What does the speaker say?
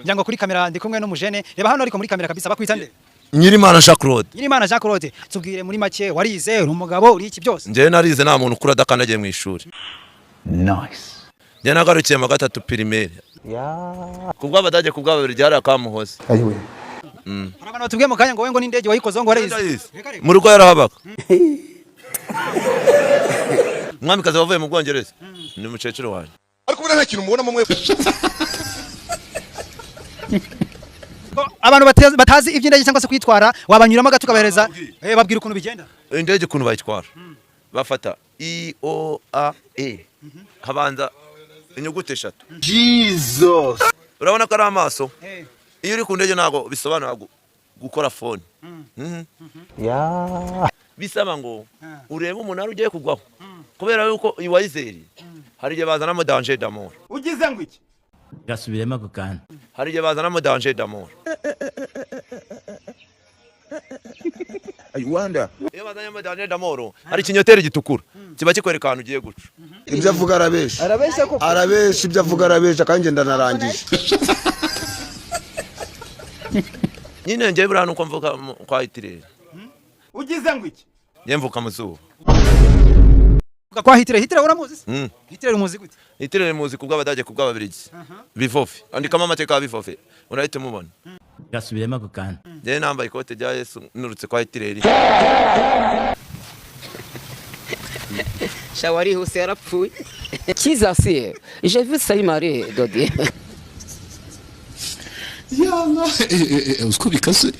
njango kuri kamera ndi kumwe n'umujene reba hano ariko muri kamera kabisa bakwita nde Nyirimana Jean Claude Nyirimana Jean Claude tubwire muri make warize uri umugabo uri iki byose nje narize nta muntu ukura dakandagiye mu ishuri Nice. nje nagarukiye mu gatatu primaire kubwa abadage kubwa babiri ryari akamuhoze Ayiwe. hari abantu batubwiye mu kanya ngo wengo n'indege wayikoze ngo warize mu rugo yarahabaga Mwamikazi wavuye mu Bwongereza ni umukecuru wanjye ariko bura nta kintu mubona mwe abantu batazi iby'indege cyangwa se kwitwara wabanyuramo gato kabahereza babwira ukuntu bigenda indege ukuntu bayitwara bafata IOAE habanza inyuguti 3 Jesus urabona ko ari amaso iyo uri ku ndege nago bisobanura gukora phone bisaba ngo urebe umuntu ugiye kugwaho kubera yuko iwayizeri hari igihe bazana danger d'amour ugize ngo iki gasubiremo gukana hari igihe bazana danger d'amour I wonder iyo bazanye danger d'amour hari ikinyoteri gitukura kiba kikwereka ahantu ugiye guca ibyo avuga arabesha ibyo avuga arabesha kandi ngenda narangije nyine ngiye buriya nuko mvuga kwa Hitirere ugize ngo iki ngiye mvuka mu zuba kwa Hitirere uramuzi se Hitirere umuzi gute Hitirere muzi kubwa abadage kubwa babirigi bifofe andikamo amateka bifofe urahita mubona gasubiremo gukana ngiye nambaye ikote rya Yesu nurutse kwa Hitirere Shawari hose yarapfuye kizasiye j'ai vu ça marié Dodi Yana usko bikase